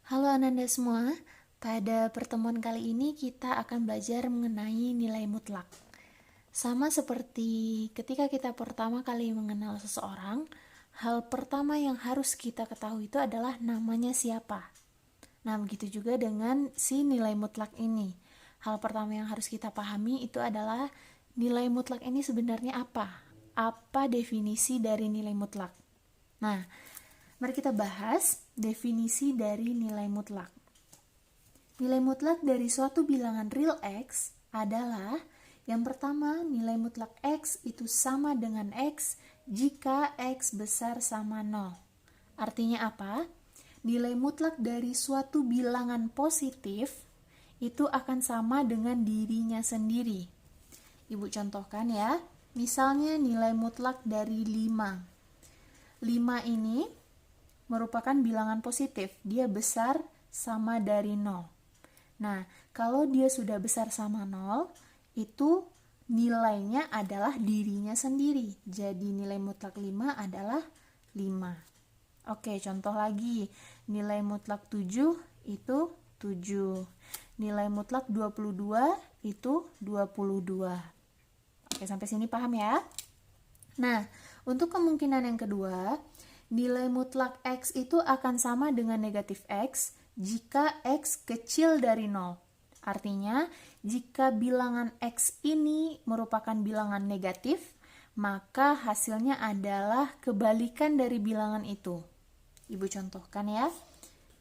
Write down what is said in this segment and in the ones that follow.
Halo Ananda semua, pada pertemuan kali ini kita akan belajar mengenai nilai mutlak. Sama seperti ketika kita pertama kali mengenal seseorang, hal pertama yang harus kita ketahui itu adalah namanya siapa. Nah, begitu juga dengan si nilai mutlak ini. Hal pertama yang harus kita pahami itu adalah nilai mutlak ini sebenarnya apa? Apa definisi dari nilai mutlak? Nah, mari kita bahas definisi dari nilai mutlak. Nilai mutlak dari suatu bilangan real X adalah yang pertama, nilai mutlak X itu sama dengan X jika X besar sama 0. Artinya apa? Nilai mutlak dari suatu bilangan positif itu akan sama dengan dirinya sendiri. Ibu contohkan ya. Misalnya nilai mutlak dari 5. 5 ini merupakan bilangan positif. Dia besar sama dari 0. Nah, kalau dia sudah besar sama 0, itu nilainya adalah dirinya sendiri. Jadi nilai mutlak 5 adalah 5. Oke, contoh lagi. Nilai mutlak 7 itu 7. Nilai mutlak 22 itu 22. Oke, sampai sini paham ya? Nah, untuk kemungkinan yang kedua, nilai mutlak X itu akan sama dengan negatif X jika X kecil dari 0. Artinya, jika bilangan X ini merupakan bilangan negatif, maka hasilnya adalah kebalikan dari bilangan itu. Ibu contohkan ya.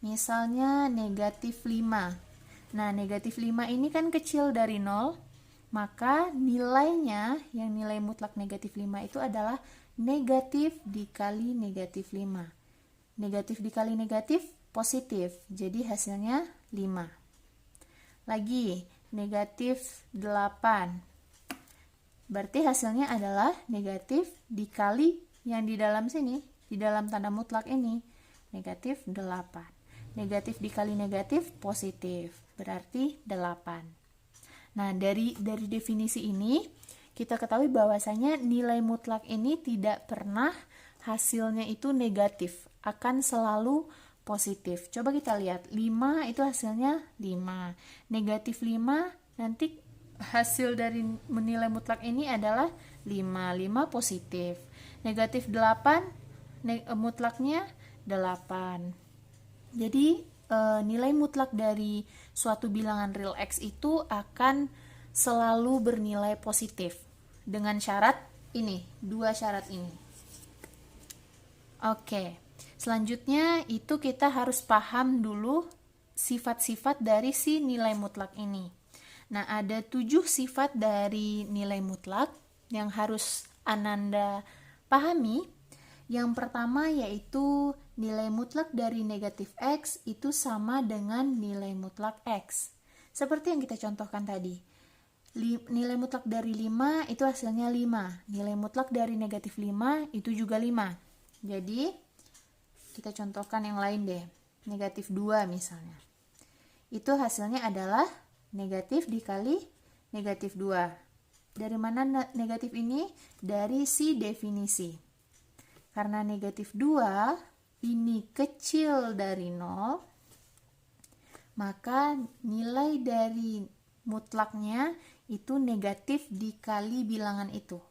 Misalnya negatif 5. Nah, negatif 5 ini kan kecil dari 0, maka nilainya, yang nilai mutlak negatif 5 itu adalah negatif dikali negatif 5. Negatif dikali negatif, positif. Jadi hasilnya 5. Lagi, negatif 8. Berarti hasilnya adalah negatif dikali yang di dalam sini, di dalam tanda mutlak ini, negatif 8. Negatif dikali negatif, positif. Berarti 8. Nah, dari definisi ini, kita ketahui bahwasanya nilai mutlak ini tidak pernah hasilnya itu negatif, akan selalu positif. Coba kita lihat, 5 itu hasilnya 5. Negatif 5, nanti hasil dari nilai mutlak ini adalah 5. 5 positif. Negatif 8, mutlaknya 8. Jadi, nilai mutlak dari suatu bilangan real X itu akan selalu bernilai positif dengan syarat ini, 2 syarat ini. Oke, selanjutnya itu kita harus paham dulu sifat-sifat dari si nilai mutlak ini. Nah, ada 7 sifat dari nilai mutlak yang harus Ananda pahami. Yang pertama yaitu nilai mutlak dari negatif X itu sama dengan nilai mutlak X. Seperti yang kita contohkan tadi. Nilai mutlak dari 5 itu hasilnya 5. Nilai mutlak dari negatif 5 itu juga 5. Jadi, kita contohkan yang lain deh. Negatif 2 misalnya. Itu hasilnya adalah negatif dikali negatif 2. Dari mana negatif ini? Dari si definisi. Karena negatif 2 ini kecil dari 0, maka nilai dari mutlaknya itu negatif dikali bilangan itu.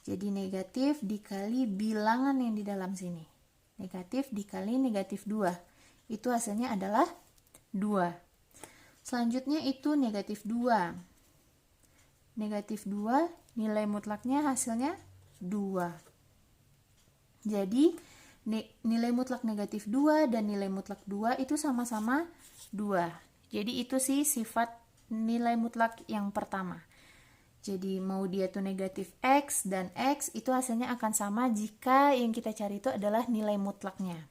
Jadi negatif dikali bilangan yang di dalam sini. Negatif dikali negatif 2. Itu hasilnya adalah 2. Selanjutnya itu negatif 2. Negatif 2, nilai mutlaknya hasilnya 2. Jadi, nilai mutlak negatif 2 dan nilai mutlak 2 itu sama-sama 2. Jadi, itu sih sifat nilai mutlak yang pertama. Jadi, mau dia tuh negatif X dan X, itu hasilnya akan sama jika yang kita cari itu adalah nilai mutlaknya.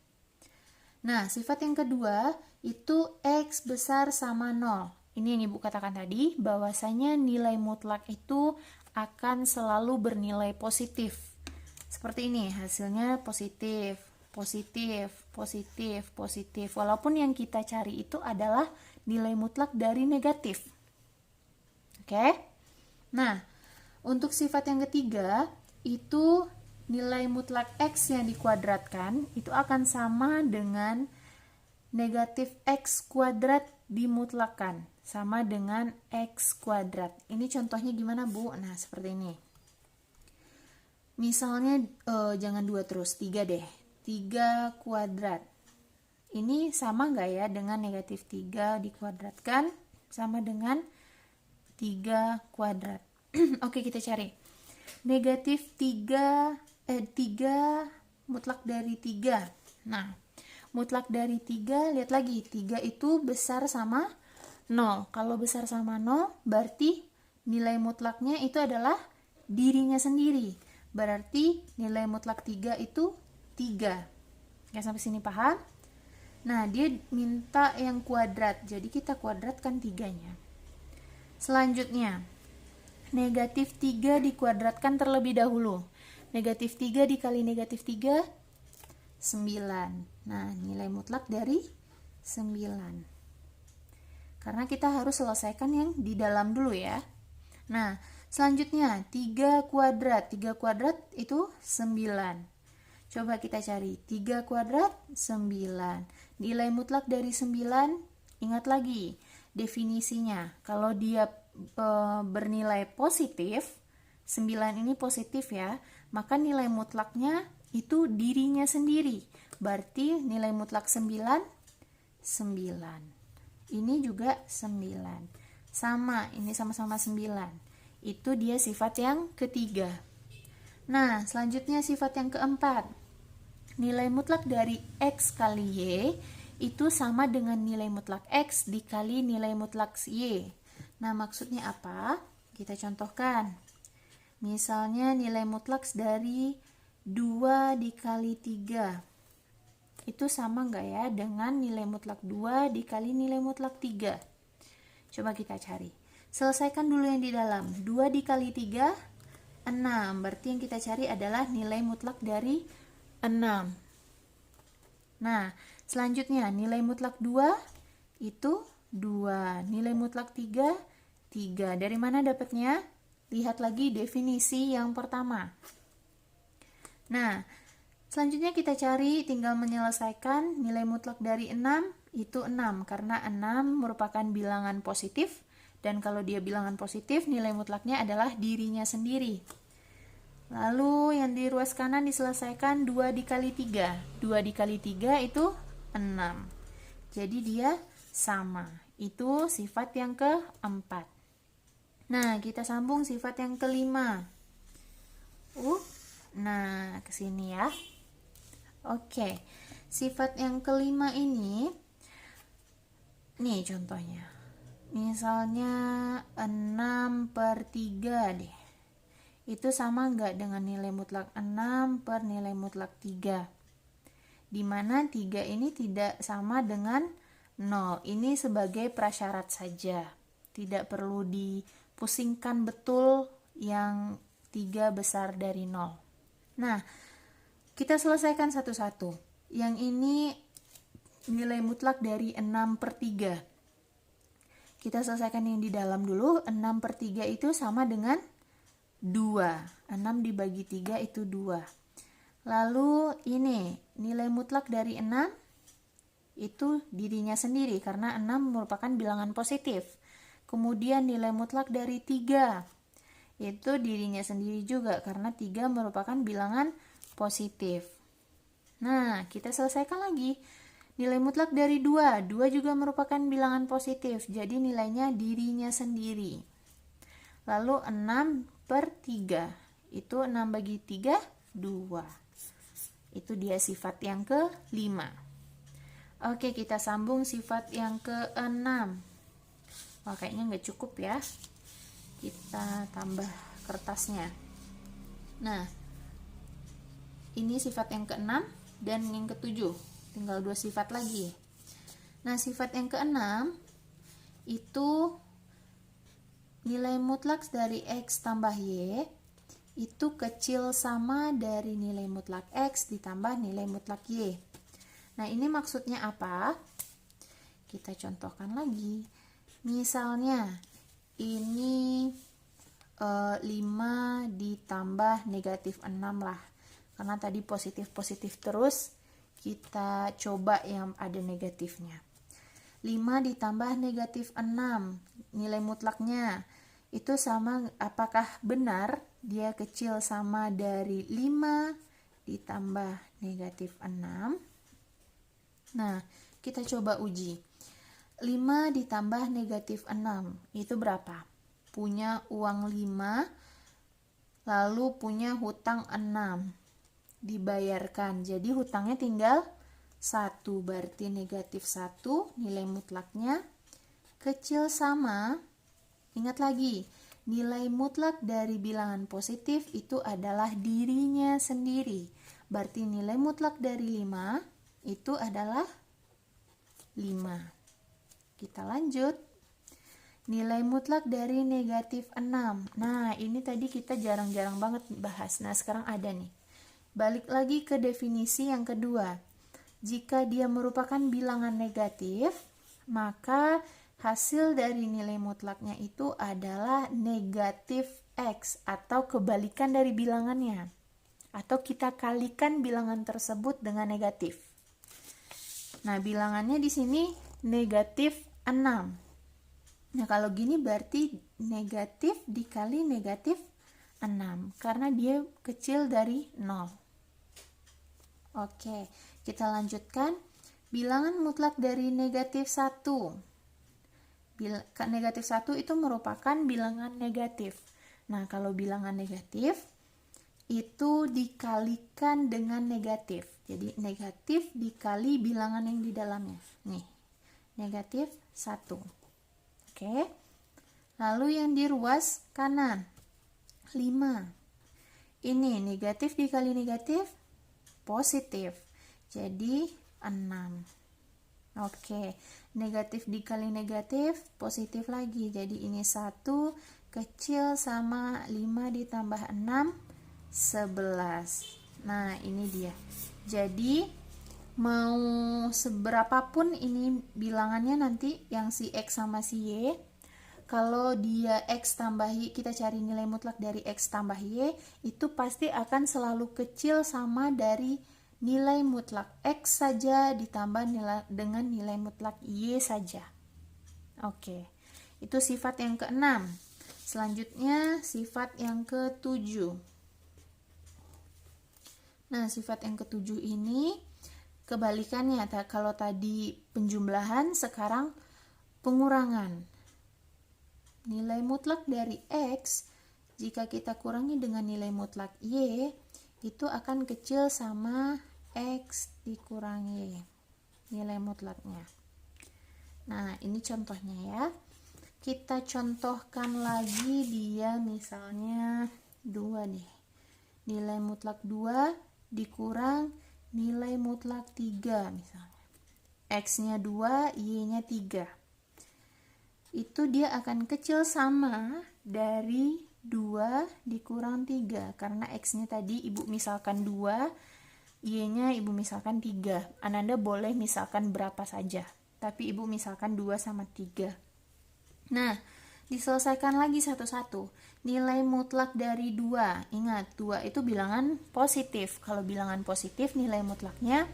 Nah, sifat yang kedua, itu X besar sama 0. Ini yang Ibu katakan tadi, bahwasanya nilai mutlak itu akan selalu bernilai positif. Seperti ini, hasilnya positif, positif, positif, positif. Walaupun yang kita cari itu adalah nilai mutlak dari negatif. Oke? Nah, untuk sifat yang ketiga, itu nilai mutlak X yang dikuadratkan, itu akan sama dengan negatif X kuadrat dimutlakan sama dengan X kuadrat. Ini contohnya gimana, Bu? Nah, seperti ini. Misalnya jangan 2 terus, 3 deh. 3 kuadrat. Ini sama nggak ya dengan negatif 3 dikuadratkan sama dengan 3 kuadrat. Oke, kita cari. Negatif 3 mutlak dari 3. Nah, mutlak dari 3, lihat lagi. 3 itu besar sama 0. Kalau besar sama 0, berarti nilai mutlaknya itu adalah dirinya sendiri. Berarti nilai mutlak 3 itu 3. Ya, sampai sini paham? Nah, dia minta yang kuadrat, jadi kita kuadratkan 3-nya. Selanjutnya, negatif 3 dikuadratkan terlebih dahulu. Negatif 3 dikali negatif 3, 9. Nah, nilai mutlak dari 9. Karena kita harus selesaikan yang di dalam dulu ya. Nah, selanjutnya 3 kuadrat. 3 kuadrat itu 9. Coba kita cari. 3 kuadrat, 9. Nilai mutlak dari 9, ingat lagi definisinya. Kalau dia bernilai positif, 9 ini positif ya, maka nilai mutlaknya itu dirinya sendiri. Berarti nilai mutlak 9, 9. Ini juga 9. Sama, ini sama-sama 9. Itu dia sifat yang ketiga. Nah, selanjutnya sifat yang keempat. Nilai mutlak dari X kali Y itu sama dengan nilai mutlak X dikali nilai mutlak Y. Nah, maksudnya apa? Kita contohkan. Misalnya nilai mutlak dari 2 dikali 3. Itu sama nggak ya dengan nilai mutlak 2 dikali nilai mutlak 3? Coba kita cari. Selesaikan dulu yang di dalam. 2 dikali 3, 6. Berarti yang kita cari adalah nilai mutlak dari 6. Nah, selanjutnya nilai mutlak 2 itu 2. Nilai mutlak 3, 3. Dari mana dapatnya? Lihat lagi definisi yang pertama. Nah, selanjutnya kita cari, tinggal menyelesaikan nilai mutlak dari 6 itu 6. Karena 6 merupakan bilangan positif. Dan kalau dia bilangan positif, nilai mutlaknya adalah dirinya sendiri. Lalu yang di ruas kanan diselesaikan 2 dikali 3. 2 dikali 3 itu 6. Jadi dia sama. Itu sifat yang keempat. Nah, kita sambung sifat yang kelima. Nah, ke sini ya. Oke. Sifat yang kelima ini, nih contohnya. Misalnya 6/3 deh. Itu sama nggak dengan nilai mutlak 6 per nilai mutlak 3? Dimana 3 ini tidak sama dengan 0. Ini sebagai prasyarat saja. Tidak perlu dipusingkan betul yang 3 besar dari 0. Nah, kita selesaikan satu-satu. Yang ini nilai mutlak dari 6/3. Kita selesaikan yang di dalam dulu. 6/3 itu sama dengan 2. 6 dibagi 3 itu 2. Lalu ini nilai mutlak dari 6 itu dirinya sendiri karena 6 merupakan bilangan positif. Kemudian nilai mutlak dari 3 itu dirinya sendiri juga karena 3 merupakan bilangan positif. Nah, kita selesaikan lagi. Nilai mutlak dari 2 juga merupakan bilangan positif. Jadi nilainya dirinya sendiri. Lalu 6/3. Itu 6 bagi 3, 2. Itu dia sifat yang kelima. Oke, kita sambung sifat yang keenam. Wah, kayaknya nggak cukup ya. Kita tambah kertasnya. Nah, ini sifat yang keenam dan yang ketujuh. Tinggal 2 sifat lagi. Nah, sifat yang keenam itu nilai mutlak dari X tambah Y itu kecil sama dari nilai mutlak X ditambah nilai mutlak Y. Nah, ini maksudnya apa? Kita contohkan lagi. Misalnya, ini 5 ditambah negatif 6 lah. Karena tadi positif-positif terus, kita coba yang ada negatifnya. 5 ditambah negatif 6, nilai mutlaknya itu sama, apakah benar dia kecil sama dari 5 ditambah negatif 6? Nah, kita coba uji. 5 ditambah negatif 6 itu berapa? Punya uang 5, lalu punya hutang 6, dibayarkan. Jadi hutangnya tinggal 1, berarti negatif 1 nilai mutlaknya kecil sama, ingat lagi, nilai mutlak dari bilangan positif itu adalah dirinya sendiri. Berarti nilai mutlak dari 5 itu adalah 5. Kita lanjut. Nilai mutlak dari negatif 6. Nah, ini tadi kita jarang-jarang banget bahas. Nah, sekarang ada nih. Balik lagi ke definisi yang kedua. Jika dia merupakan bilangan negatif, maka hasil dari nilai mutlaknya itu adalah negatif X atau kebalikan dari bilangannya. Atau kita kalikan bilangan tersebut dengan negatif. Nah, bilangannya di sini negatif 6. Nah, kalau gini berarti negatif dikali negatif 6 karena dia kecil dari 0. Oke, kita lanjutkan. Bilangan mutlak dari negatif 1. Negatif 1 itu merupakan bilangan negatif. Nah, kalau bilangan negatif itu dikalikan dengan negatif. Jadi negatif dikali bilangan yang di dalamnya. Nih, negatif 1. Oke. Lalu yang di ruas kanan 5. Ini negatif dikali negatif positif. Jadi 6. Oke. Negatif dikali negatif positif lagi. Jadi ini 1 kecil sama 5 ditambah 6 11. Nah, ini dia. Jadi mau seberapapun ini bilangannya nanti yang si X sama si Y, kalau dia X tambah Y, kita cari nilai mutlak dari X tambah Y, itu pasti akan selalu kecil sama dari nilai mutlak X saja ditambah dengan nilai mutlak Y saja. Oke, itu sifat yang ke-6. Selanjutnya sifat yang ke-7. Nah, sifat yang ke-7 ini kebalikannya. Kalau tadi penjumlahan, sekarang pengurangan. Nilai mutlak dari X, jika kita kurangi dengan nilai mutlak Y, itu akan kecil sama X dikurangi nilai mutlaknya. Nah, ini contohnya ya. Kita contohkan lagi dia misalnya 2 nih. Nilai mutlak 2 dikurang nilai mutlak 3 misalnya. X-nya 2, Y-nya 3. Itu dia akan kecil sama dari 2 dikurang 3. Karena X-nya tadi Ibu misalkan 2, Y-nya Ibu misalkan 3. Ananda boleh misalkan berapa saja. Tapi Ibu misalkan 2 sama 3. Nah, diselesaikan lagi satu-satu. Nilai mutlak dari 2. Ingat, 2 itu bilangan positif. Kalau bilangan positif, nilai mutlaknya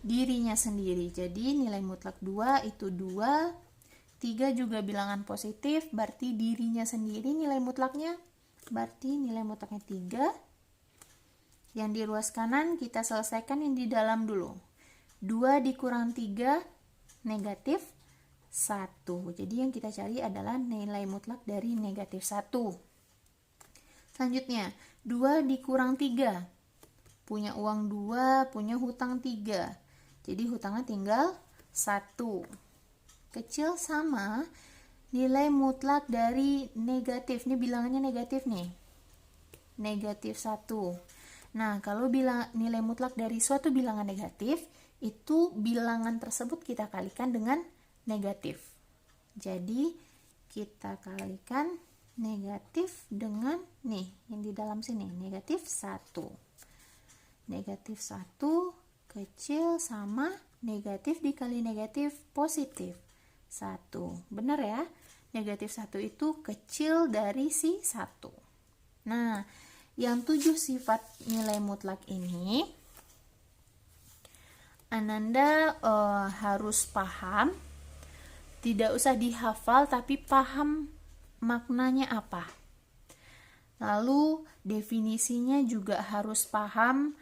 dirinya sendiri. Jadi, nilai mutlak 2 itu 2. 3 juga bilangan positif, berarti dirinya sendiri nilai mutlaknya. Berarti nilai mutlaknya 3. Yang di ruas kanan, kita selesaikan yang di dalam dulu. 2 dikurang 3, negatif 1. Jadi yang kita cari adalah nilai mutlak dari negatif 1. Selanjutnya, 2 dikurang 3. Punya uang 2, punya hutang 3. Jadi hutangnya tinggal 1. Kecil sama nilai mutlak dari negatif. Ini bilangannya negatif nih. Negatif 1. Nah, kalau nilai mutlak dari suatu bilangan negatif, itu bilangan tersebut kita kalikan dengan negatif. Jadi kita kalikan negatif dengan nih yang di dalam sini, negatif 1. Negatif 1 kecil sama negatif dikali negatif positif 1. Benar ya? Negatif 1 itu kecil dari si 1. Nah, yang 7 sifat nilai mutlak ini Ananda harus paham, tidak usah dihafal tapi paham maknanya apa. Lalu definisinya juga harus paham.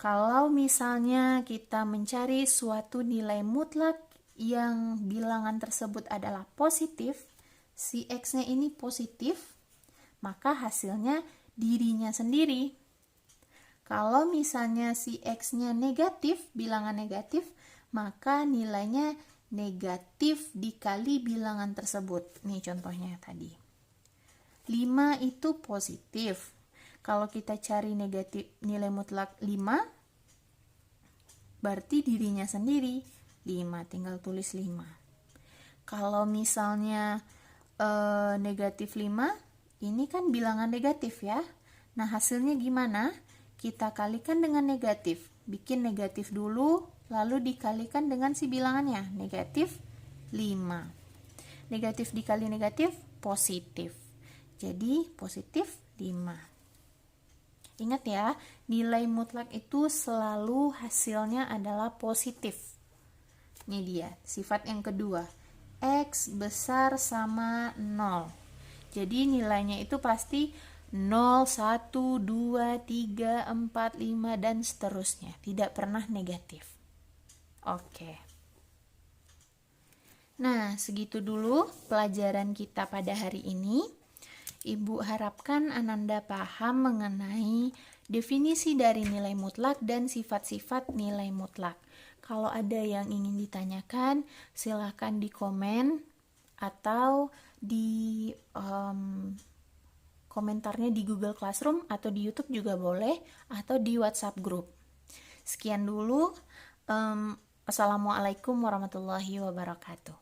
Kalau misalnya kita mencari suatu nilai mutlak yang bilangan tersebut adalah positif, si X-nya ini positif, maka hasilnya dirinya sendiri. Kalau misalnya si X-nya negatif, bilangan negatif, maka nilainya negatif dikali bilangan tersebut. Nih contohnya tadi. 5 itu positif. Kalau kita cari negatif nilai mutlak 5, berarti dirinya sendiri 5, tinggal tulis 5. Kalau misalnya negatif 5, ini kan bilangan negatif ya. Nah, hasilnya gimana? Kita kalikan dengan negatif. Bikin negatif dulu, lalu dikalikan dengan si bilangannya, negatif 5. Negatif dikali negatif, positif. Jadi, positif 5. Ingat ya, nilai mutlak itu selalu hasilnya adalah positif. Ini dia, sifat yang kedua. X besar sama 0. Jadi nilainya itu pasti 0, 1, 2, 3, 4, 5, dan seterusnya. Tidak pernah negatif. Oke. Nah, segitu dulu pelajaran kita pada hari ini. Ibu harapkan Ananda paham mengenai definisi dari nilai mutlak dan sifat-sifat nilai mutlak. Kalau ada yang ingin ditanyakan, silakan di komen atau di komentarnya di Google Classroom atau di YouTube juga boleh, atau di WhatsApp group. Sekian dulu. Assalamualaikum warahmatullahi wabarakatuh.